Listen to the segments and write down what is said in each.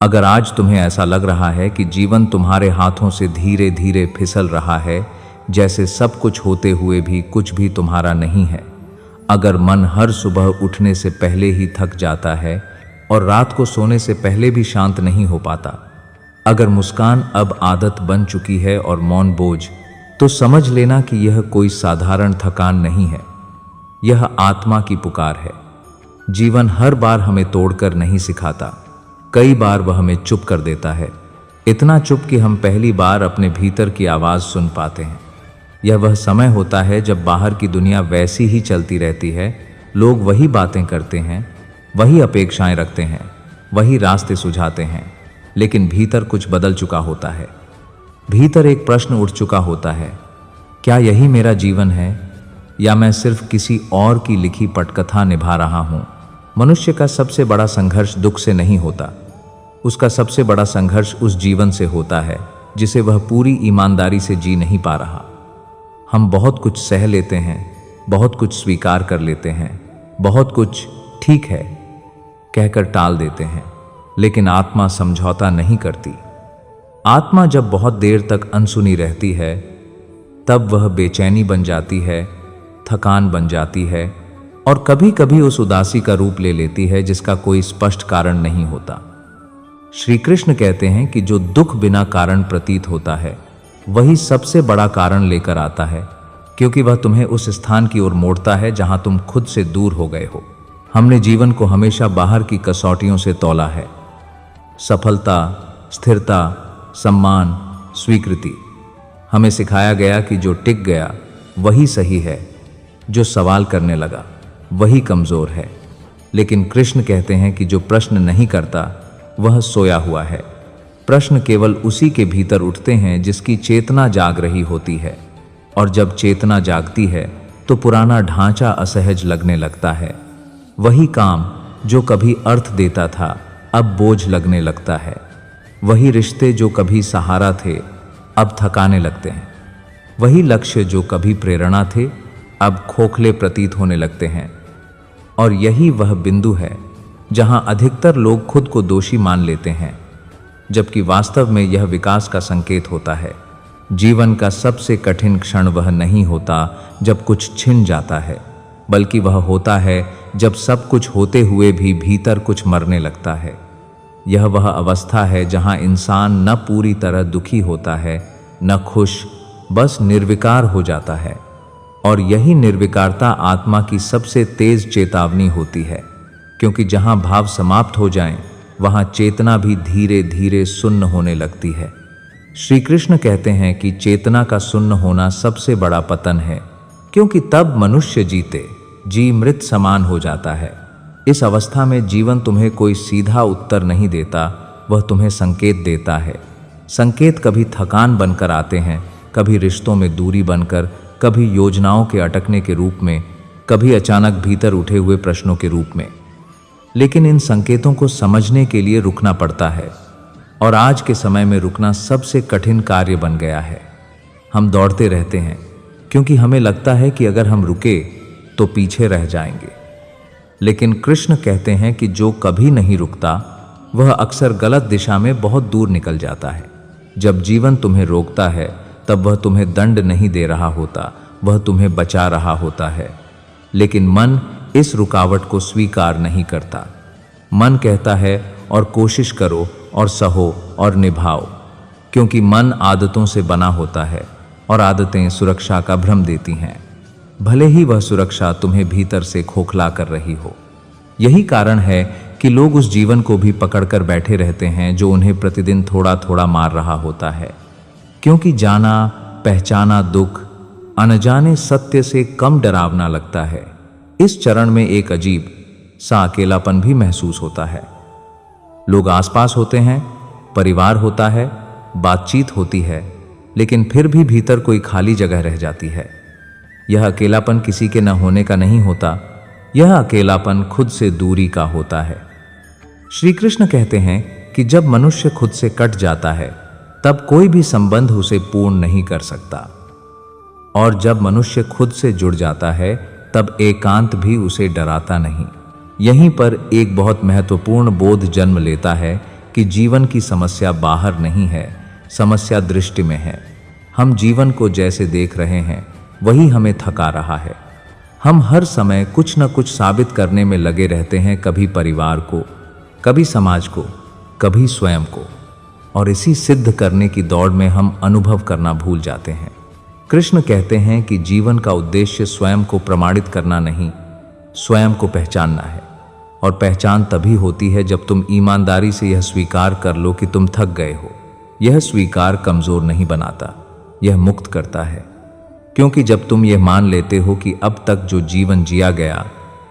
अगर आज तुम्हें ऐसा लग रहा है कि जीवन तुम्हारे हाथों से धीरे धीरे फिसल रहा है, जैसे सब कुछ होते हुए भी कुछ भी तुम्हारा नहीं है, अगर मन हर सुबह उठने से पहले ही थक जाता है और रात को सोने से पहले भी शांत नहीं हो पाता, अगर मुस्कान अब आदत बन चुकी है और मौन बोझ, तो समझ लेना कि यह कोई साधारण थकान नहीं है, यह आत्मा की पुकार है। जीवन हर बार हमें तोड़कर नहीं सिखाता, कई बार वह हमें चुप कर देता है, इतना चुप कि हम पहली बार अपने भीतर की आवाज़ सुन पाते हैं। यह वह समय होता है जब बाहर की दुनिया वैसी ही चलती रहती है, लोग वही बातें करते हैं, वही अपेक्षाएं रखते हैं, वही रास्ते सुझाते हैं, लेकिन भीतर कुछ बदल चुका होता है। भीतर एक प्रश्न उठ चुका होता है, क्या यही मेरा जीवन है या मैं सिर्फ किसी और की लिखी पटकथा निभा रहा हूँ। मनुष्य का सबसे बड़ा संघर्ष दुख से नहीं होता, उसका सबसे बड़ा संघर्ष उस जीवन से होता है जिसे वह पूरी ईमानदारी से जी नहीं पा रहा। हम बहुत कुछ सह लेते हैं, बहुत कुछ स्वीकार कर लेते हैं, बहुत कुछ ठीक है कहकर टाल देते हैं, लेकिन आत्मा समझौता नहीं करती। आत्मा जब बहुत देर तक अनसुनी रहती है, तब वह बेचैनी बन जाती है, थकान बन जाती है और कभी कभी उस उदासी का रूप ले लेती है जिसका कोई स्पष्ट कारण नहीं होता। श्री कृष्ण कहते हैं कि जो दुख बिना कारण प्रतीत होता है, वही सबसे बड़ा कारण लेकर आता है, क्योंकि वह तुम्हें उस स्थान की ओर मोड़ता है जहां तुम खुद से दूर हो गए हो। हमने जीवन को हमेशा बाहर की कसौटियों से तौला है, सफलता, स्थिरता, सम्मान, स्वीकृति। हमें सिखाया गया कि जो टिक गया वही सही है, जो सवाल करने लगा वही कमजोर है। लेकिन कृष्ण कहते हैं कि जो प्रश्न नहीं करता वह सोया हुआ है। प्रश्न केवल उसी के भीतर उठते हैं जिसकी चेतना जाग रही होती है, और जब चेतना जागती है तो पुराना ढांचा असहज लगने लगता है। वही काम जो कभी अर्थ देता था अब बोझ लगने लगता है। वही रिश्ते जो कभी सहारा थे अब थकाने लगते हैं। वही लक्ष्य जो कभी प्रेरणा थे अब खोखले प्रतीत होने लगते हैं। और यही वह बिंदु है जहां अधिकतर लोग खुद को दोषी मान लेते हैं, जबकि वास्तव में यह विकास का संकेत होता है। जीवन का सबसे कठिन क्षण वह नहीं होता जब कुछ छिन जाता है, बल्कि वह होता है जब सब कुछ होते हुए भी भीतर कुछ मरने लगता है। यह वह अवस्था है जहां इंसान न पूरी तरह दुखी होता है, न खुश, बस निर्विकार हो जाता है। और यही निर्विकारता आत्मा की सबसे तेज चेतावनी होती है, क्योंकि जहां भाव समाप्त हो जाएं, वहां चेतना भी धीरे धीरे सुन्न होने लगती है। श्री कृष्ण कहते हैं कि चेतना का सुन्न होना सबसे बड़ा पतन है, क्योंकि तब मनुष्य जीते जी मृत समान हो जाता है। इस अवस्था में जीवन तुम्हें कोई सीधा उत्तर नहीं देता, वह तुम्हें संकेत देता है। संकेत कभी थकान बनकर आते हैं, कभी रिश्तों में दूरी बनकर, कभी योजनाओं के अटकने के रूप में, कभी अचानक भीतर उठे हुए प्रश्नों के रूप में। लेकिन इन संकेतों को समझने के लिए रुकना पड़ता है, और आज के समय में रुकना सबसे कठिन कार्य बन गया है। हम दौड़ते रहते हैं क्योंकि हमें लगता है कि अगर हम रुके तो पीछे रह जाएंगे। लेकिन कृष्ण कहते हैं कि जो कभी नहीं रुकता वह अक्सर गलत दिशा में बहुत दूर निकल जाता है। जब जीवन तुम्हें रोकता है तब वह तुम्हें दंड नहीं दे रहा होता, वह तुम्हें बचा रहा होता है। लेकिन मन इस रुकावट को स्वीकार नहीं करता। मन कहता है और कोशिश करो और सहो और निभाओ, क्योंकि मन आदतों से बना होता है और आदतें सुरक्षा का भ्रम देती हैं, भले ही वह सुरक्षा तुम्हें भीतर से खोखला कर रही हो। यही कारण है कि लोग उस जीवन को भी पकड़कर बैठे रहते हैं जो उन्हें प्रतिदिन थोड़ा थोड़ा मार रहा होता है, क्योंकि जाना पहचाना दुख अनजाने सत्य से कम डरावना लगता है। इस चरण में एक अजीब सा अकेलापन भी महसूस होता है। लोग आसपास होते हैं, परिवार होता है, बातचीत होती है, लेकिन फिर भी भीतर कोई खाली जगह रह जाती है। यह अकेलापन किसी के न होने का नहीं होता, यह अकेलापन खुद से दूरी का होता है। श्री कृष्ण कहते हैं कि जब मनुष्य खुद से कट जाता है तब कोई भी संबंध उसे पूर्ण नहीं कर सकता, और जब मनुष्य खुद से जुड़ जाता है तब एकांत भी उसे डराता नहीं। यहीं पर एक बहुत महत्वपूर्ण बोध जन्म लेता है कि जीवन की समस्या बाहर नहीं है, समस्या दृष्टि में है। हम जीवन को जैसे देख रहे हैं वही हमें थका रहा है। हम हर समय कुछ न कुछ साबित करने में लगे रहते हैं, कभी परिवार को, कभी समाज को, कभी स्वयं को, और इसी सिद्ध करने की दौड़ में हम अनुभव करना भूल जाते हैं। कृष्ण कहते हैं कि जीवन का उद्देश्य स्वयं को प्रमाणित करना नहीं, स्वयं को पहचानना है। और पहचान तभी होती है जब तुम ईमानदारी से यह स्वीकार कर लो कि तुम थक गए हो। यह स्वीकार कमजोर नहीं बनाता, यह मुक्त करता है। क्योंकि जब तुम यह मान लेते हो कि अब तक जो जीवन जिया गया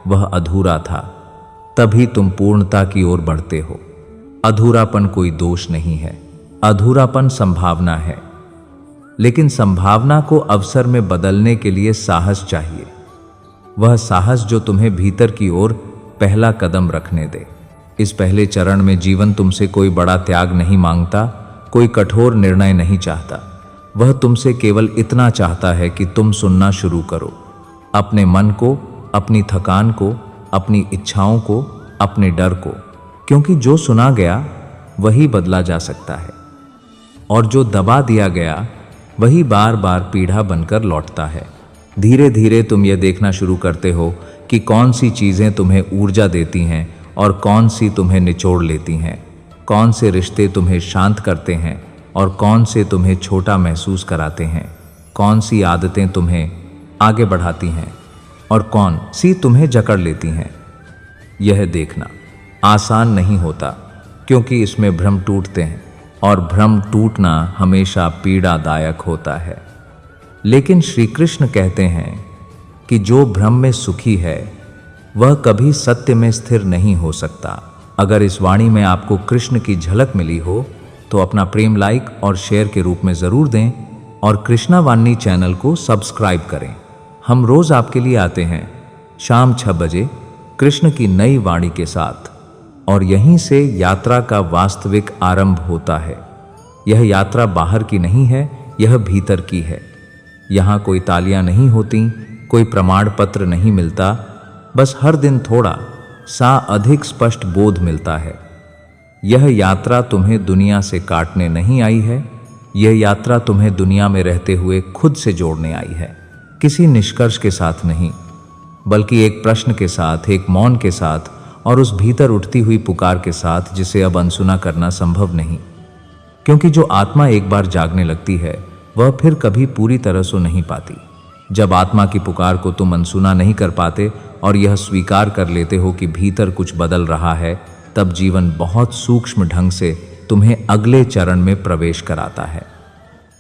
वह अधूरा था, तभी तुम पूर्णता की ओर बढ़ते हो। अधूरापन कोई दोष नहीं है, अधूरापन संभावना है। लेकिन संभावना को अवसर में बदलने के लिए साहस चाहिए, वह साहस जो तुम्हें भीतर की ओर पहला कदम रखने दे। इस पहले चरण में जीवन तुमसे कोई बड़ा त्याग नहीं मांगता, कोई कठोर निर्णय नहीं चाहता। वह तुमसे केवल इतना चाहता है कि तुम सुनना शुरू करो, अपने मन को, अपनी थकान को, अपनी इच्छाओं को, अपने डर को। क्योंकि जो सुना गया वही बदला जा सकता है, और जो दबा दिया गया वही बार बार पीढ़ा बनकर लौटता है। धीरे धीरे तुम यह देखना शुरू करते हो कि कौन सी चीज़ें तुम्हें ऊर्जा देती हैं और कौन सी तुम्हें निचोड़ लेती हैं, कौन से रिश्ते तुम्हें शांत करते हैं और कौन से तुम्हें छोटा महसूस कराते हैं, कौन सी आदतें तुम्हें आगे बढ़ाती हैं और कौन सी तुम्हें जकड़ लेती हैं। यह देखना आसान नहीं होता, क्योंकि इसमें भ्रम टूटते हैं, और भ्रम टूटना हमेशा पीड़ादायक होता है। लेकिन श्री कृष्ण कहते हैं कि जो भ्रम में सुखी है वह कभी सत्य में स्थिर नहीं हो सकता। अगर इस वाणी में आपको कृष्ण की झलक मिली हो तो अपना प्रेम लाइक और शेयर के रूप में ज़रूर दें, और कृष्णा वाणी चैनल को सब्सक्राइब करें। हम रोज़ आपके लिए आते हैं शाम 6 बजे कृष्ण की नई वाणी के साथ, और यहीं से यात्रा का वास्तविक आरंभ होता है। यह यात्रा बाहर की नहीं है, यह भीतर की है। यहाँ कोई तालियां नहीं होती, कोई प्रमाण पत्र नहीं मिलता, बस हर दिन थोड़ा सा अधिक स्पष्ट बोध मिलता है। यह यात्रा तुम्हें दुनिया से काटने नहीं आई है, यह यात्रा तुम्हें दुनिया में रहते हुए खुद से जोड़ने आई है। किसी निष्कर्ष के साथ नहीं, बल्कि एक प्रश्न के साथ, एक मौन के साथ, और उस भीतर उठती हुई पुकार के साथ जिसे अब अनसुना करना संभव नहीं। क्योंकि जो आत्मा एक बार जागने लगती है वह फिर कभी पूरी तरह सो नहीं पाती। जब आत्मा की पुकार को तुम अनसुना नहीं कर पाते और यह स्वीकार कर लेते हो कि भीतर कुछ बदल रहा है, तब जीवन बहुत सूक्ष्म ढंग से तुम्हें अगले चरण में प्रवेश कराता है।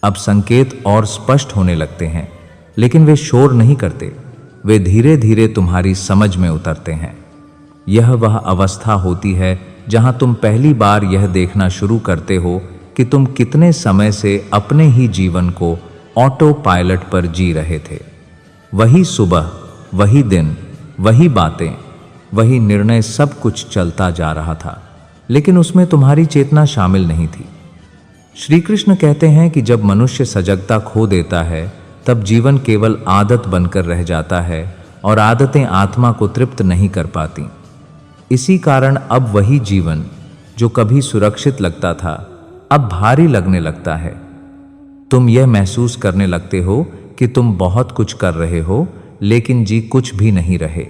अब संकेत और स्पष्ट होने लगते हैं, लेकिन वे शोर नहीं करते, वे धीरे धीरे तुम्हारी समझ में उतरते हैं। यह वह अवस्था होती है जहां तुम पहली बार यह देखना शुरू करते हो कि तुम कितने समय से अपने ही जीवन को ऑटो पायलट पर जी रहे थे। वही सुबह, वही दिन, वही बातें, वही निर्णय, सब कुछ चलता जा रहा था, लेकिन उसमें तुम्हारी चेतना शामिल नहीं थी। श्री कृष्ण कहते हैं कि जब मनुष्य सजगता खो देता है तब जीवन केवल आदत बनकर रह जाता है, और आदतें आत्मा को तृप्त नहीं कर पाती। इसी कारण अब वही जीवन जो कभी सुरक्षित लगता था अब भारी लगने लगता है। तुम यह महसूस करने लगते हो कि तुम बहुत कुछ कर रहे हो, लेकिन जी कुछ भी नहीं रहे।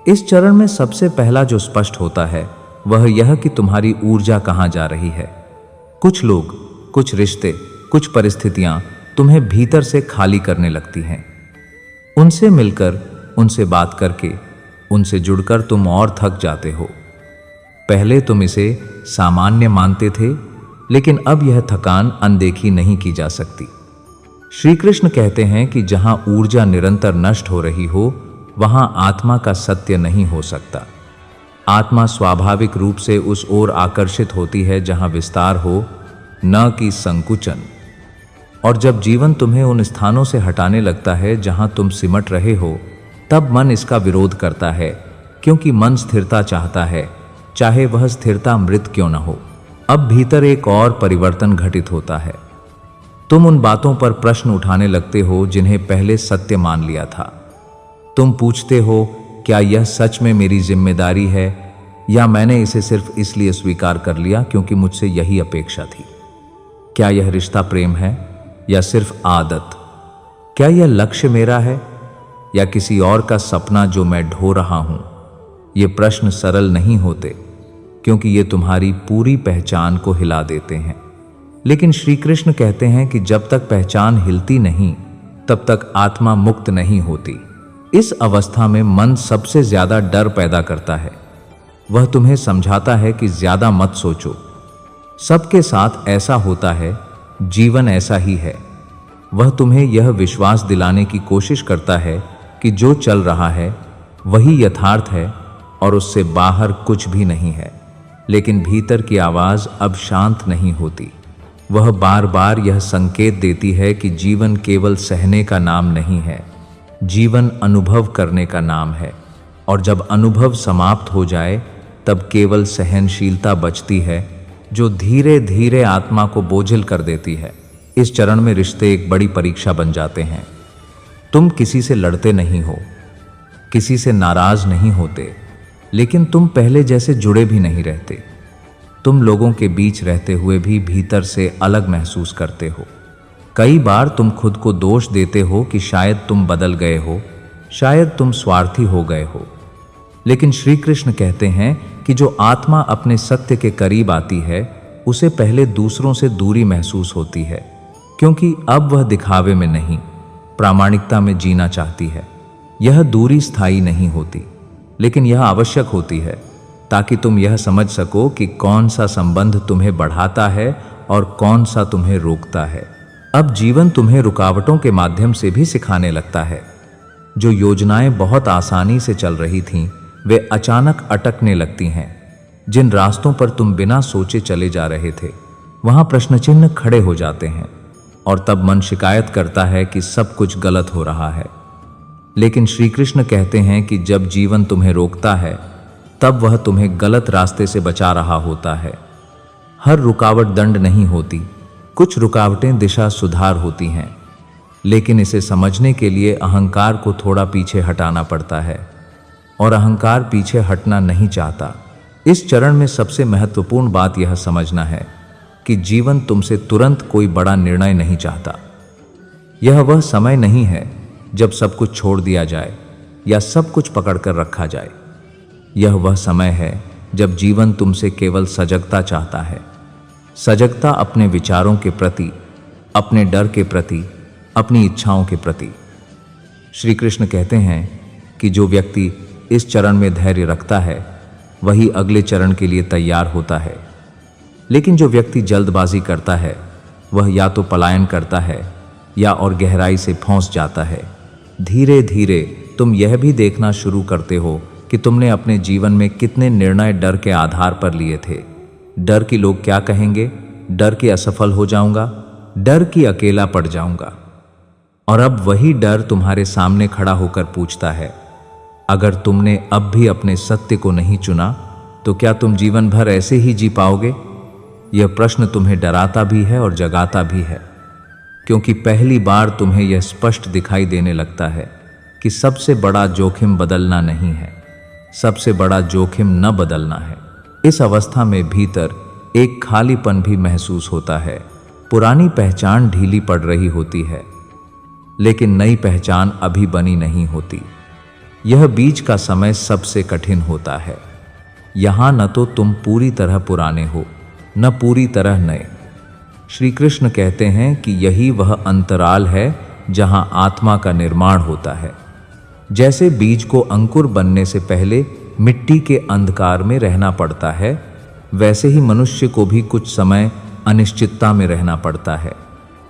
इस चरण में सबसे पहला जो स्पष्ट होता है वह यह कि तुम्हारी ऊर्जा कहाँ जा रही है। कुछ लोग, कुछ रिश्ते, कुछ परिस्थितियां तुम्हें भीतर से खाली करने लगती हैं। उनसे मिलकर, उनसे बात करके, उनसे जुड़कर तुम और थक जाते हो। पहले तुम इसे सामान्य मानते थे, लेकिन अब यह थकान अनदेखी नहीं की जा सकती। श्री कृष्ण कहते हैं कि जहां ऊर्जा निरंतर नष्ट हो रही हो वहां आत्मा का सत्य नहीं हो सकता। आत्मा स्वाभाविक रूप से उस ओर आकर्षित होती है जहां विस्तार हो, न कि संकुचन। और जब जीवन तुम्हें उन स्थानों से हटाने लगता है जहां तुम सिमट रहे हो, तब मन इसका विरोध करता है, क्योंकि मन स्थिरता चाहता है, चाहे वह स्थिरता मृत क्यों न हो। अब भीतर एक और परिवर्तन घटित होता है। तुम उन बातों पर प्रश्न उठाने लगते हो जिन्हें पहले सत्य मान लिया था। तुम पूछते हो, क्या यह सच में मेरी जिम्मेदारी है या मैंने इसे सिर्फ इसलिए स्वीकार कर लिया क्योंकि मुझसे यही अपेक्षा थी? क्या यह रिश्ता प्रेम है या सिर्फ आदत? क्या यह लक्ष्य मेरा है या किसी और का सपना जो मैं ढो रहा हूं? ये प्रश्न सरल नहीं होते क्योंकि ये तुम्हारी पूरी पहचान को हिला देते हैं। लेकिन श्री कृष्ण कहते हैं कि जब तक पहचान हिलती नहीं तब तक आत्मा मुक्त नहीं होती। इस अवस्था में मन सबसे ज्यादा डर पैदा करता है। वह तुम्हें समझाता है कि ज्यादा मत सोचो, सबके साथ ऐसा होता है, जीवन ऐसा ही है। वह तुम्हें यह विश्वास दिलाने की कोशिश करता है कि जो चल रहा है वही यथार्थ है और उससे बाहर कुछ भी नहीं है। लेकिन भीतर की आवाज अब शांत नहीं होती। वह बार बार यह संकेत देती है कि जीवन केवल सहने का नाम नहीं है, जीवन अनुभव करने का नाम है। और जब अनुभव समाप्त हो जाए तब केवल सहनशीलता बचती है, जो धीरे धीरे आत्मा को बोझिल कर देती है। इस चरण में रिश्ते एक बड़ी परीक्षा बन जाते हैं। तुम किसी से लड़ते नहीं हो, किसी से नाराज नहीं होते, लेकिन तुम पहले जैसे जुड़े भी नहीं रहते। तुम लोगों के बीच रहते हुए भी भीतर से अलग महसूस करते हो। कई बार तुम खुद को दोष देते हो कि शायद तुम बदल गए हो, शायद तुम स्वार्थी हो गए हो। लेकिन श्री कृष्ण कहते हैं कि जो आत्मा अपने सत्य के करीब आती है उसे पहले दूसरों से दूरी महसूस होती है, क्योंकि अब वह दिखावे में नहीं, प्रामाणिकता में जीना चाहती है। यह दूरी स्थायी नहीं होती, लेकिन यह आवश्यक होती है ताकि तुम यह समझ सको कि कौन सा संबंध तुम्हें बढ़ाता है और कौन सा तुम्हें रोकता है। अब जीवन तुम्हें रुकावटों के माध्यम से भी सिखाने लगता है। जो योजनाएं बहुत आसानी से चल रही थीं, वे अचानक अटकने लगती हैं। जिन रास्तों पर तुम बिना सोचे चले जा रहे थे, वहां प्रश्न चिन्ह खड़े हो जाते हैं और तब मन शिकायत करता है कि सब कुछ गलत हो रहा है। लेकिन श्री कृष्ण कहते हैं कि जब जीवन तुम्हें रोकता है तब वह तुम्हें गलत रास्ते से बचा रहा होता है। हर रुकावट दंड नहीं होती, कुछ रुकावटें दिशा सुधार होती हैं। लेकिन इसे समझने के लिए अहंकार को थोड़ा पीछे हटाना पड़ता है, और अहंकार पीछे हटना नहीं चाहता। इस चरण में सबसे महत्वपूर्ण बात यह समझना है कि जीवन तुमसे तुरंत कोई बड़ा निर्णय नहीं चाहता। यह वह समय नहीं है जब सब कुछ छोड़ दिया जाए या सब कुछ पकड़कर रखा जाए। यह वह समय है जब जीवन तुमसे केवल सजगता चाहता है। सजगता अपने विचारों के प्रति, अपने डर के प्रति, अपनी इच्छाओं के प्रति। श्री कृष्ण कहते हैं कि जो व्यक्ति इस चरण में धैर्य रखता है वही अगले चरण के लिए तैयार होता है। लेकिन जो व्यक्ति जल्दबाजी करता है वह या तो पलायन करता है या और गहराई से फंस जाता है। धीरे धीरे तुम यह भी देखना शुरू करते हो कि तुमने अपने जीवन में कितने निर्णय डर के आधार पर लिए थे। डर कि लोग क्या कहेंगे, डर कि असफल हो जाऊंगा, डर कि अकेला पड़ जाऊंगा। और अब वही डर तुम्हारे सामने खड़ा होकर पूछता है, अगर तुमने अब भी अपने सत्य को नहीं चुना तो क्या तुम जीवन भर ऐसे ही जी पाओगे? यह प्रश्न तुम्हें डराता भी है और जगाता भी है, क्योंकि पहली बार तुम्हें यह स्पष्ट दिखाई देने लगता है कि सबसे बड़ा जोखिम बदलना नहीं है, सबसे बड़ा जोखिम न बदलना है। इस अवस्था में भीतर एक खालीपन भी महसूस होता है। पुरानी पहचान ढीली पड़ रही होती है, लेकिन नई पहचान अभी बनी नहीं होती। यह बीच का समय सबसे कठिन होता है। यहां न तो तुम पूरी तरह पुराने हो, न पूरी तरह नए। श्री कृष्ण कहते हैं कि यही वह अंतराल है जहां आत्मा का निर्माण होता है। जैसे बीज को अंकुर बनने से पहले मिट्टी के अंधकार में रहना पड़ता है, वैसे ही मनुष्य को भी कुछ समय अनिश्चितता में रहना पड़ता है।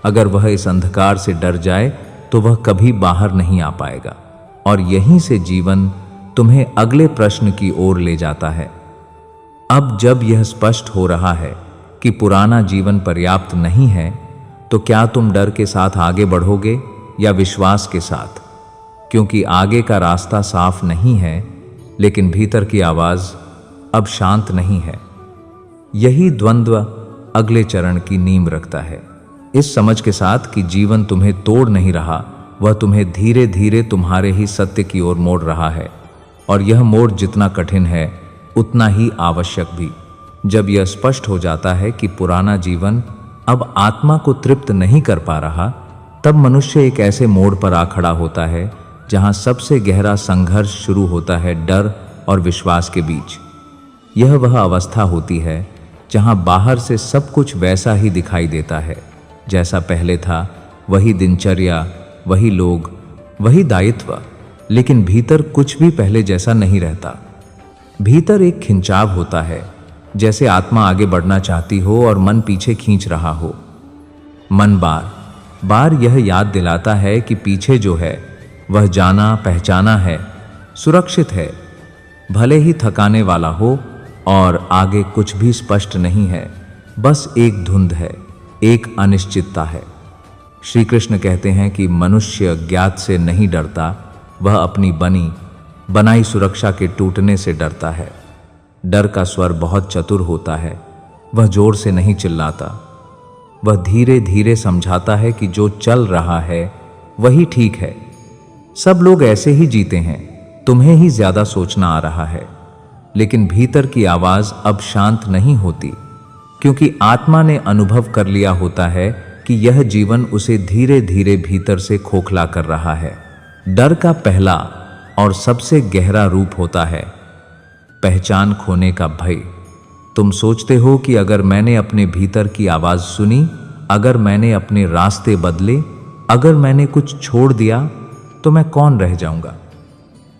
अगर वह इस अंधकार से डर जाए तो वह कभी बाहर नहीं आ पाएगा, और यहीं से जीवन तुम्हें अगले प्रश्न की ओर ले जाता है। अब जब यह स्पष्ट हो रहा है कि पुराना जीवन पर्याप्त नहीं है, तो क्या तुम डर के साथ आगे बढ़ोगे या विश्वास के साथ? क्योंकि आगे का रास्ता साफ नहीं है, लेकिन भीतर की आवाज अब शांत नहीं है। यही द्वंद्व अगले चरण की नींव रखता है। इस समझ के साथ कि जीवन तुम्हें तोड़ नहीं रहा, वह तुम्हें धीरे धीरे तुम्हारे ही सत्य की ओर मोड़ रहा है, और यह मोड़ जितना कठिन है उतना ही आवश्यक भी। जब यह स्पष्ट हो जाता है कि पुराना जीवन अब आत्मा को तृप्त नहीं कर पा रहा, तब मनुष्य एक ऐसे मोड़ पर आ खड़ा होता है जहां सबसे गहरा संघर्ष शुरू होता है, डर और विश्वास के बीच। यह वह अवस्था होती है जहां बाहर से सब कुछ वैसा ही दिखाई देता है जैसा पहले था, वही दिनचर्या, वही लोग, वही दायित्व, लेकिन भीतर कुछ भी पहले जैसा नहीं रहता। भीतर एक खिंचाव होता है, जैसे आत्मा आगे बढ़ना चाहती हो और मन पीछे खींच रहा हो। मन बार बार यह याद दिलाता है कि पीछे जो है वह जाना पहचाना है, सुरक्षित है, भले ही थकाने वाला हो, और आगे कुछ भी स्पष्ट नहीं है, बस एक धुंध है, एक अनिश्चितता है। श्री कृष्ण कहते हैं कि मनुष्य ज्ञात से नहीं डरता, वह अपनी बनाई सुरक्षा के टूटने से डरता है। डर का स्वर बहुत चतुर होता है, वह जोर से नहीं चिल्लाता, वह धीरे धीरे समझाता है कि जो चल रहा है वही ठीक है। सब लोग ऐसे ही जीते हैं, तुम्हें ही ज्यादा सोचना आ रहा है। लेकिन भीतर की आवाज अब शांत नहीं होती, क्योंकि आत्मा ने अनुभव कर लिया होता है कि यह जीवन उसे धीरे धीरे भीतर से खोखला कर रहा है। डर का पहला और सबसे गहरा रूप होता है पहचान खोने का भय। तुम सोचते हो कि अगर मैंने अपने भीतर की आवाज सुनी, अगर मैंने अपने रास्ते बदले, अगर मैंने कुछ छोड़ दिया, तो मैं कौन रह जाऊंगा।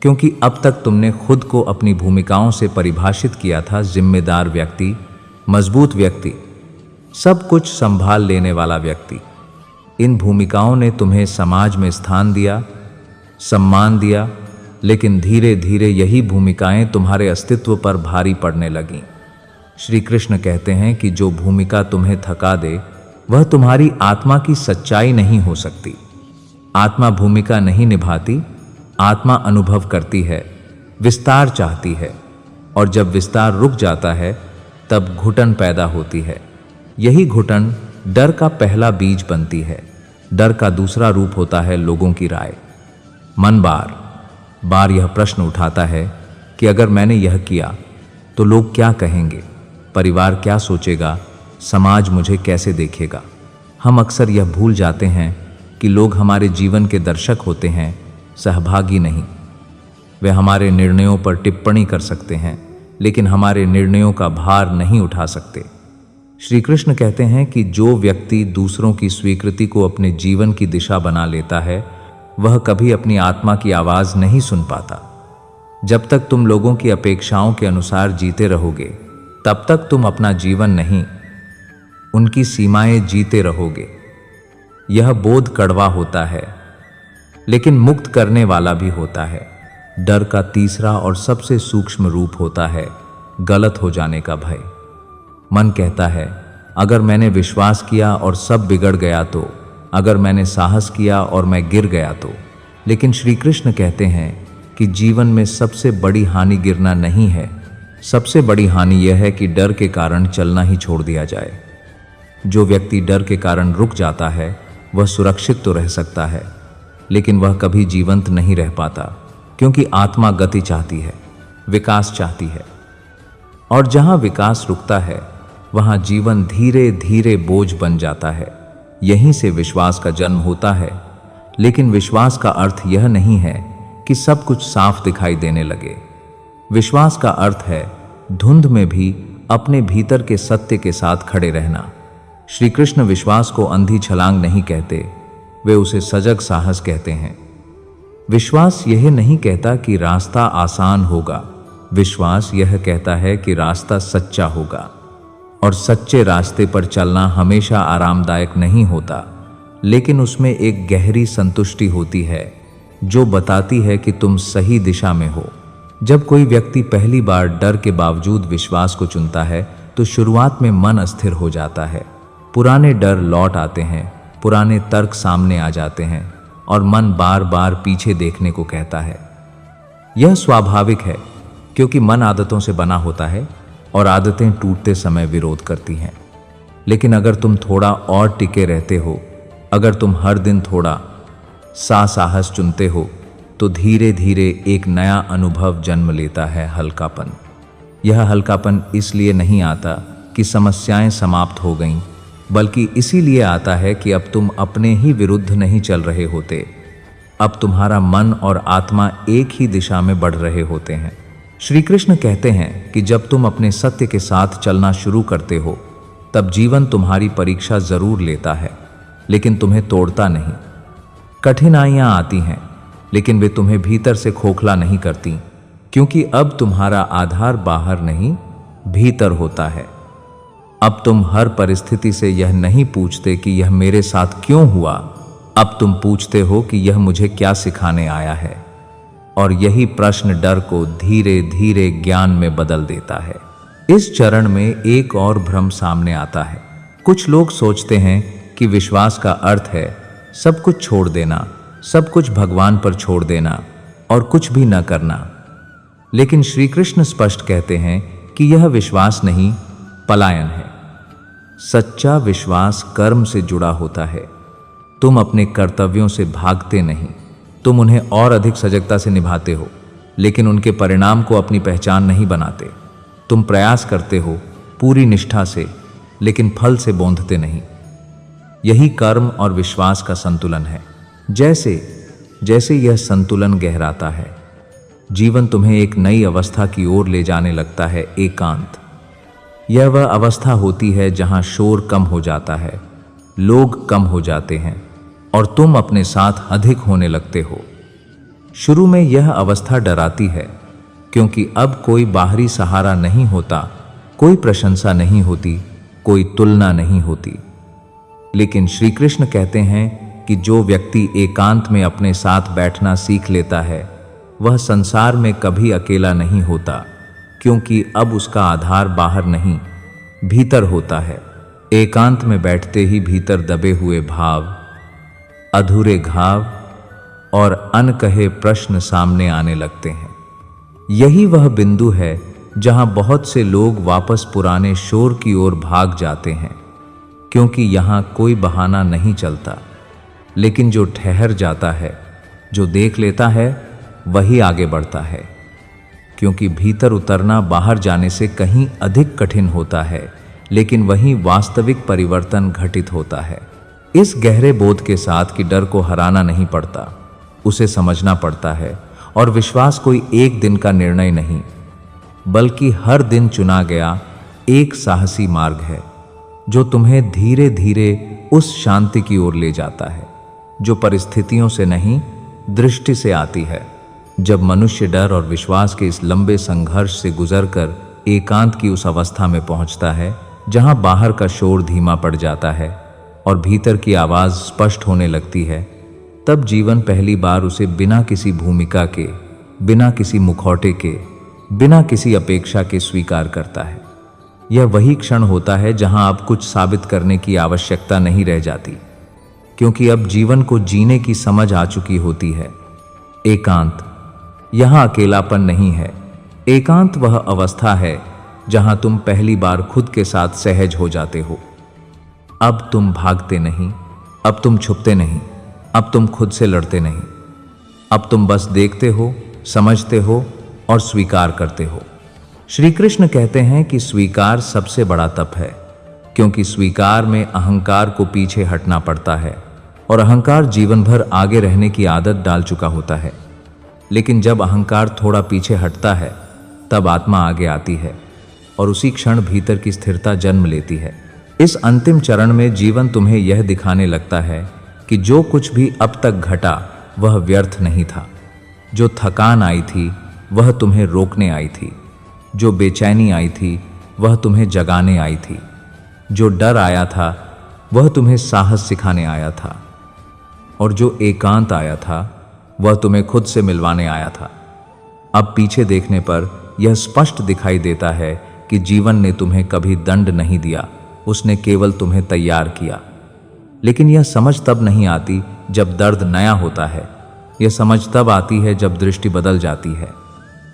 क्योंकि अब तक तुमने खुद को अपनी भूमिकाओं से परिभाषित किया था, जिम्मेदार व्यक्ति, मजबूत व्यक्ति, सब कुछ संभाल लेने वाला व्यक्ति। इन भूमिकाओं ने तुम्हें समाज में स्थान दिया, सम्मान दिया, लेकिन धीरे धीरे यही भूमिकाएं तुम्हारे अस्तित्व पर भारी पड़ने लगीं। श्री कृष्ण कहते हैं कि जो भूमिका तुम्हें थका दे वह तुम्हारी आत्मा की सच्चाई नहीं हो सकती। आत्मा भूमिका नहीं निभाती, आत्मा अनुभव करती है, विस्तार चाहती है, और जब विस्तार रुक जाता है तब घुटन पैदा होती है। यही घुटन डर का पहला बीज बनती है। डर का दूसरा रूप होता है लोगों की राय। मन बार बार यह प्रश्न उठाता है कि अगर मैंने यह किया तो लोग क्या कहेंगे, परिवार क्या सोचेगा, समाज मुझे कैसे देखेगा। हम अक्सर यह भूल जाते हैं कि लोग हमारे जीवन के दर्शक होते हैं, सहभागी नहीं। वे हमारे निर्णयों पर टिप्पणी कर सकते हैं, लेकिन हमारे निर्णयों का भार नहीं उठा सकते। श्री कृष्ण कहते हैं कि जो व्यक्ति दूसरों की स्वीकृति को अपने जीवन की दिशा बना लेता है, वह कभी अपनी आत्मा की आवाज नहीं सुन पाता। जब तक तुम लोगों की अपेक्षाओं के अनुसार जीते रहोगे, तब तक तुम अपना जीवन नहीं, उनकी सीमाएं जीते रहोगे। यह बोध कड़वा होता है, लेकिन मुक्त करने वाला भी होता है। डर का तीसरा और सबसे सूक्ष्म रूप होता है गलत हो जाने का भय। मन कहता है, अगर मैंने विश्वास किया और सब बिगड़ गया तो, अगर मैंने साहस किया और मैं गिर गया तो। लेकिन श्री कृष्ण कहते हैं कि जीवन में सबसे बड़ी हानि गिरना नहीं है, सबसे बड़ी हानि यह है कि डर के कारण चलना ही छोड़ दिया जाए। जो व्यक्ति डर के कारण रुक जाता है वह सुरक्षित तो रह सकता है, लेकिन वह कभी जीवंत नहीं रह पाता, क्योंकि आत्मा गति चाहती है, विकास चाहती है। और जहां विकास रुकता है वहां जीवन धीरे धीरे बोझ बन जाता है। यहीं से विश्वास का जन्म होता है। लेकिन विश्वास का अर्थ यह नहीं है कि सब कुछ साफ दिखाई देने लगे। विश्वास का अर्थ है धुंध में भी अपने भीतर के सत्य के साथ खड़े रहना। श्री कृष्ण विश्वास को अंधी छलांग नहीं कहते, वे उसे सजग साहस कहते हैं। विश्वास यह नहीं कहता कि रास्ता आसान होगा, विश्वास यह कहता है कि रास्ता सच्चा होगा। और सच्चे रास्ते पर चलना हमेशा आरामदायक नहीं होता, लेकिन उसमें एक गहरी संतुष्टि होती है जो बताती है कि तुम सही दिशा में हो। जब कोई व्यक्ति पहली बार डर के बावजूद विश्वास को चुनता है तो शुरुआत में मन अस्थिर हो जाता है। पुराने डर लौट आते हैं, पुराने तर्क सामने आ जाते हैं और मन बार बार पीछे देखने को कहता है। यह स्वाभाविक है, क्योंकि मन आदतों से बना होता है और आदतें टूटते समय विरोध करती हैं। लेकिन अगर तुम थोड़ा और टिके रहते हो, अगर तुम हर दिन थोड़ा साहस चुनते हो, तो धीरे धीरे एक नया अनुभव जन्म लेता है, हल्कापन। यह हल्कापन इसलिए नहीं आता कि समस्याएं समाप्त हो गईं, बल्कि इसीलिए आता है कि अब तुम अपने ही विरुद्ध नहीं चल रहे होते। अब तुम्हारा मन और आत्मा एक ही दिशा में बढ़ रहे होते हैं। श्री कृष्ण कहते हैं कि जब तुम अपने सत्य के साथ चलना शुरू करते हो, तब जीवन तुम्हारी परीक्षा जरूर लेता है, लेकिन तुम्हें तोड़ता नहीं। कठिनाइयां आती हैं, लेकिन वे तुम्हें भीतर से खोखला नहीं करती, क्योंकि अब तुम्हारा आधार बाहर नहीं, भीतर होता है। अब तुम हर परिस्थिति से यह नहीं पूछते कि यह मेरे साथ क्यों हुआ, अब तुम पूछते हो कि यह मुझे क्या सिखाने आया है। और यही प्रश्न डर को धीरे धीरे ज्ञान में बदल देता है। इस चरण में एक और भ्रम सामने आता है। कुछ लोग सोचते हैं कि विश्वास का अर्थ है सब कुछ छोड़ देना, सब कुछ भगवान पर छोड़ देना और कुछ भी न करना। लेकिन श्री कृष्ण स्पष्ट कहते हैं कि यह विश्वास नहीं, पलायन है। सच्चा विश्वास कर्म से जुड़ा होता है। तुम अपने कर्तव्यों से भागते नहीं, तुम उन्हें और अधिक सजगता से निभाते हो, लेकिन उनके परिणाम को अपनी पहचान नहीं बनाते। तुम प्रयास करते हो पूरी निष्ठा से, लेकिन फल से बौंधते नहीं। यही कर्म और विश्वास का संतुलन है। जैसे जैसे यह संतुलन गहराता है, जीवन तुम्हें एक नई अवस्था की ओर ले जाने लगता है। एकांत, यह वह अवस्था होती है जहां शोर कम हो जाता है, लोग कम हो जाते हैं और तुम अपने साथ अधिक होने लगते हो। शुरू में यह अवस्था डराती है, क्योंकि अब कोई बाहरी सहारा नहीं होता, कोई प्रशंसा नहीं होती, कोई तुलना नहीं होती। लेकिन श्री कृष्ण कहते हैं कि जो व्यक्ति एकांत में अपने साथ बैठना सीख लेता है, वह संसार में कभी अकेला नहीं होता, क्योंकि अब उसका आधार बाहर नहीं, भीतर होता है। एकांत में बैठते ही भीतर दबे हुए भाव, अधूरे घाव और अनकहे प्रश्न सामने आने लगते हैं। यही वह बिंदु है जहां बहुत से लोग वापस पुराने शोर की ओर भाग जाते हैं, क्योंकि यहां कोई बहाना नहीं चलता। लेकिन जो ठहर जाता है, जो देख लेता है, वही आगे बढ़ता है, क्योंकि भीतर उतरना बाहर जाने से कहीं अधिक कठिन होता है, लेकिन वहीं वास्तविक परिवर्तन घटित होता है। इस गहरे बोध के साथ कि डर को हराना नहीं पड़ता, उसे समझना पड़ता है, और विश्वास कोई एक दिन का निर्णय नहीं, बल्कि हर दिन चुना गया एक साहसी मार्ग है, जो तुम्हें धीरे धीरे उस शांति की ओर ले जाता है जो परिस्थितियों से नहीं, दृष्टि से आती है। जब मनुष्य डर और विश्वास के इस लंबे संघर्ष से गुजरकर एकांत की उस अवस्था में पहुंचता है जहां बाहर का शोर धीमा पड़ जाता है और भीतर की आवाज स्पष्ट होने लगती है, तब जीवन पहली बार उसे बिना किसी भूमिका के, बिना किसी मुखौटे के, बिना किसी अपेक्षा के स्वीकार करता है। यह वही क्षण होता है जहां अब कुछ साबित करने की आवश्यकता नहीं रह जाती, क्योंकि अब जीवन को जीने की समझ आ चुकी होती है। एकांत, यहां अकेलापन नहीं है। एकांत वह अवस्था है जहां तुम पहली बार खुद के साथ सहज हो जाते हो। अब तुम भागते नहीं, अब तुम छुपते नहीं, अब तुम खुद से लड़ते नहीं। अब तुम बस देखते हो, समझते हो और स्वीकार करते हो। श्री कृष्ण कहते हैं कि स्वीकार सबसे बड़ा तप है, क्योंकि स्वीकार में अहंकार को पीछे हटना पड़ता है और अहंकार जीवन भर आगे रहने की आदत डाल चुका होता है। लेकिन जब अहंकार थोड़ा पीछे हटता है, तब आत्मा आगे आती है और उसी क्षण भीतर की स्थिरता जन्म लेती है। इस अंतिम चरण में जीवन तुम्हें यह दिखाने लगता है कि जो कुछ भी अब तक घटा वह व्यर्थ नहीं था। जो थकान आई थी वह तुम्हें रोकने आई थी, जो बेचैनी आई थी वह तुम्हें जगाने आई थी, जो डर आया था वह तुम्हें साहस सिखाने आया था, और जो एकांत आया था वह तुम्हें खुद से मिलवाने आया था। अब पीछे देखने पर यह स्पष्ट दिखाई देता है कि जीवन ने तुम्हें कभी दंड नहीं दिया, उसने केवल तुम्हें तैयार किया। लेकिन यह समझ तब नहीं आती जब दर्द नया होता है, यह समझ तब आती है जब दृष्टि बदल जाती है।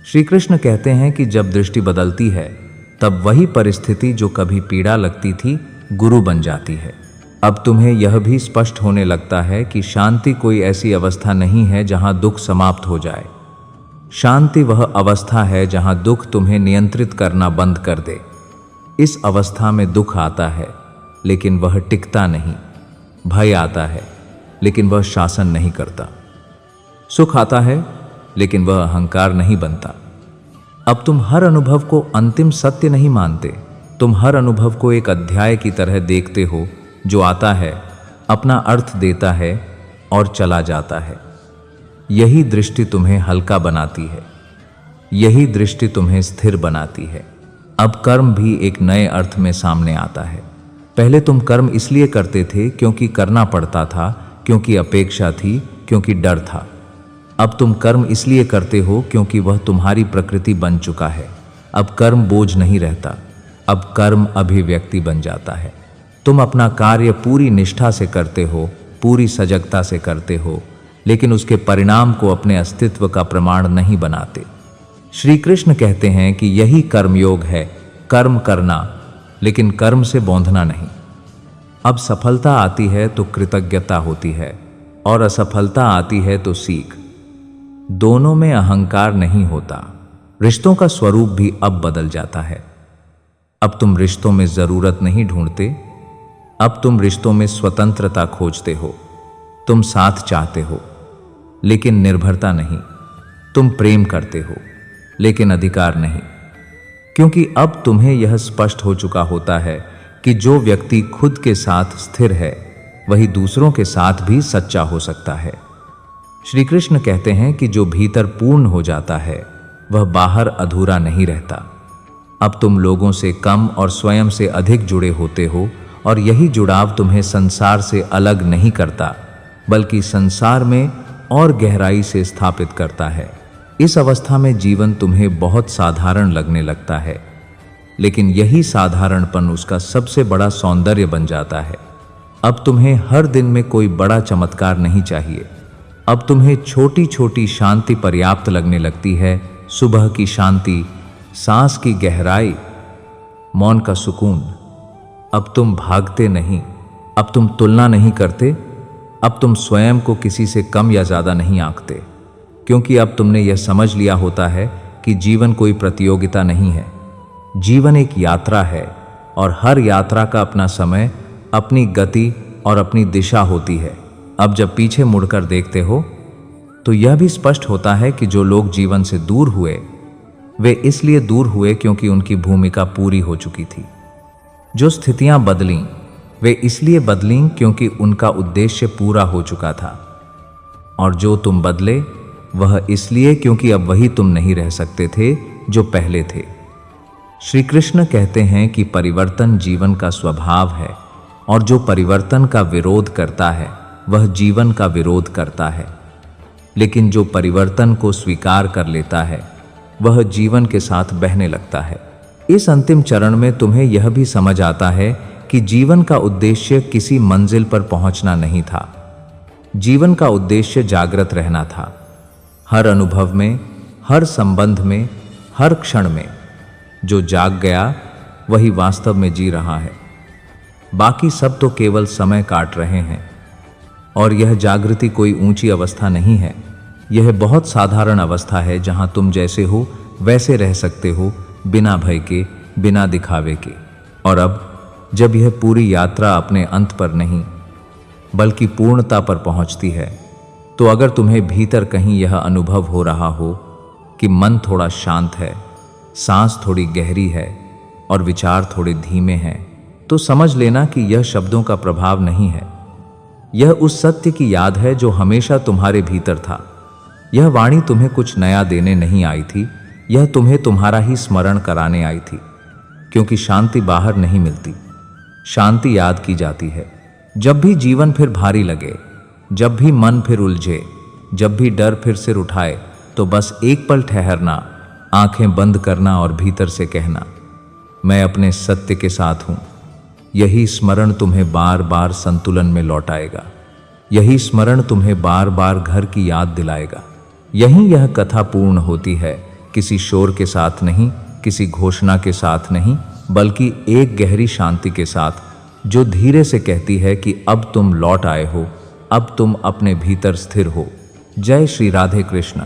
श्री कृष्ण कहते हैं कि जब दृष्टि बदलती है, तब वही परिस्थिति जो कभी पीड़ा लगती थी, गुरु बन जाती है। अब तुम्हें यह भी स्पष्ट होने लगता है कि शांति कोई ऐसी अवस्था नहीं है जहां दुख समाप्त हो जाए। शांति वह अवस्था है जहां दुख तुम्हें नियंत्रित करना बंद कर दे। इस अवस्था में दुख आता है लेकिन वह टिकता नहीं, भय आता है लेकिन वह शासन नहीं करता, सुख आता है लेकिन वह अहंकार नहीं बनता। अब तुम हर अनुभव को अंतिम सत्य नहीं मानते, तुम हर अनुभव को एक अध्याय की तरह देखते हो जो आता है, अपना अर्थ देता है और चला जाता है। यही दृष्टि तुम्हें हल्का बनाती है, यही दृष्टि तुम्हें स्थिर बनाती है। अब कर्म भी एक नए अर्थ में सामने आता है। पहले तुम कर्म इसलिए करते थे क्योंकि करना पड़ता था, क्योंकि अपेक्षा थी, क्योंकि डर था। अब तुम कर्म इसलिए करते हो क्योंकि वह तुम्हारी प्रकृति बन चुका है। अब कर्म बोझ नहीं रहता, अब कर्म अभिव्यक्ति बन जाता है। तुम अपना कार्य पूरी निष्ठा से करते हो, पूरी सजगता से करते हो, लेकिन उसके परिणाम को अपने अस्तित्व का प्रमाण नहीं बनाते। श्री कृष्ण कहते हैं कि यही कर्मयोग है, कर्म करना, लेकिन कर्म से बौंधना नहीं। अब सफलता आती है तो कृतज्ञता होती है और असफलता आती है तो सीख। दोनों में अहंकार नहीं होता। रिश्तों का स्वरूप भी अब बदल जाता है। अब तुम रिश्तों में जरूरत नहीं ढूंढते, अब तुम रिश्तों में स्वतंत्रता खोजते हो। तुम साथ चाहते हो लेकिन निर्भरता नहीं, तुम प्रेम करते हो लेकिन अधिकार नहीं, क्योंकि अब तुम्हें यह स्पष्ट हो चुका होता है कि जो व्यक्ति खुद के साथ स्थिर है वही दूसरों के साथ भी सच्चा हो सकता है। श्री कृष्ण कहते हैं कि जो भीतर पूर्ण हो जाता है वह बाहर अधूरा नहीं रहता। अब तुम लोगों से कम और स्वयं से अधिक जुड़े होते हो और यही जुड़ाव तुम्हें संसार से अलग नहीं करता, बल्कि संसार में और गहराई से स्थापित करता है। इस अवस्था में जीवन तुम्हें बहुत साधारण लगने लगता है, लेकिन यही साधारणपन उसका सबसे बड़ा सौंदर्य बन जाता है। अब तुम्हें हर दिन में कोई बड़ा चमत्कार नहीं चाहिए, अब तुम्हें छोटी छोटी शांति पर्याप्त लगने लगती है। सुबह की शांति, सांस की गहराई, मौन का सुकून। अब तुम भागते नहीं, अब तुम तुलना नहीं करते, अब तुम स्वयं को किसी से कम या ज्यादा नहीं आंकते, क्योंकि अब तुमने यह समझ लिया होता है कि जीवन कोई प्रतियोगिता नहीं है, जीवन एक यात्रा है और हर यात्रा का अपना समय, अपनी गति और अपनी दिशा होती है। अब जब पीछे मुड़कर देखते हो तो यह भी स्पष्ट होता है कि जो लोग जीवन से दूर हुए वे इसलिए दूर हुए क्योंकि उनकी भूमिका पूरी हो चुकी थी। जो स्थितियां बदलीं वे इसलिए बदलीं क्योंकि उनका उद्देश्य पूरा हो चुका था, और जो तुम बदले वह इसलिए क्योंकि अब वही तुम नहीं रह सकते थे जो पहले थे। श्री कृष्ण कहते हैं कि परिवर्तन जीवन का स्वभाव है और जो परिवर्तन का विरोध करता है वह जीवन का विरोध करता है, लेकिन जो परिवर्तन को स्वीकार कर लेता है वह जीवन के साथ बहने लगता है। इस अंतिम चरण में तुम्हें यह भी समझ आता है कि जीवन का उद्देश्य किसी मंजिल पर पहुंचना नहीं था, जीवन का उद्देश्य जागृत रहना था। हर अनुभव में, हर संबंध में, हर क्षण में जो जाग गया वही वास्तव में जी रहा है। बाकी सब तो केवल समय काट रहे हैं। और यह जागृति कोई ऊंची अवस्था नहीं है, यह बहुत साधारण अवस्था है जहां तुम जैसे हो वैसे रह सकते हो, बिना भय के, बिना दिखावे के। और अब जब यह पूरी यात्रा अपने अंत पर नहीं बल्कि पूर्णता पर पहुंचती है, तो अगर तुम्हें भीतर कहीं यह अनुभव हो रहा हो कि मन थोड़ा शांत है, सांस थोड़ी गहरी है और विचार थोड़े धीमे हैं, तो समझ लेना कि यह शब्दों का प्रभाव नहीं है, यह उस सत्य की याद है जो हमेशा तुम्हारे भीतर था। यह वाणी तुम्हें कुछ नया देने नहीं आई थी, यह तुम्हें तुम्हारा ही स्मरण कराने आई थी, क्योंकि शांति बाहर नहीं मिलती, शांति याद की जाती है। जब भी जीवन फिर भारी लगे, जब भी मन फिर उलझे, जब भी डर फिर सिर उठाए, तो बस एक पल ठहरना, आंखें बंद करना और भीतर से कहना, मैं अपने सत्य के साथ हूं। यही स्मरण तुम्हें बार बार संतुलन में लौटाएगा, यही स्मरण तुम्हें बार बार घर की याद दिलाएगा। यही यह कथा पूर्ण होती है, किसी शोर के साथ नहीं, किसी घोषणा के साथ नहीं, बल्कि एक गहरी शांति के साथ जो धीरे से कहती है कि अब तुम लौट आए हो, अब तुम अपने भीतर स्थिर हो। जय श्री राधे कृष्ण।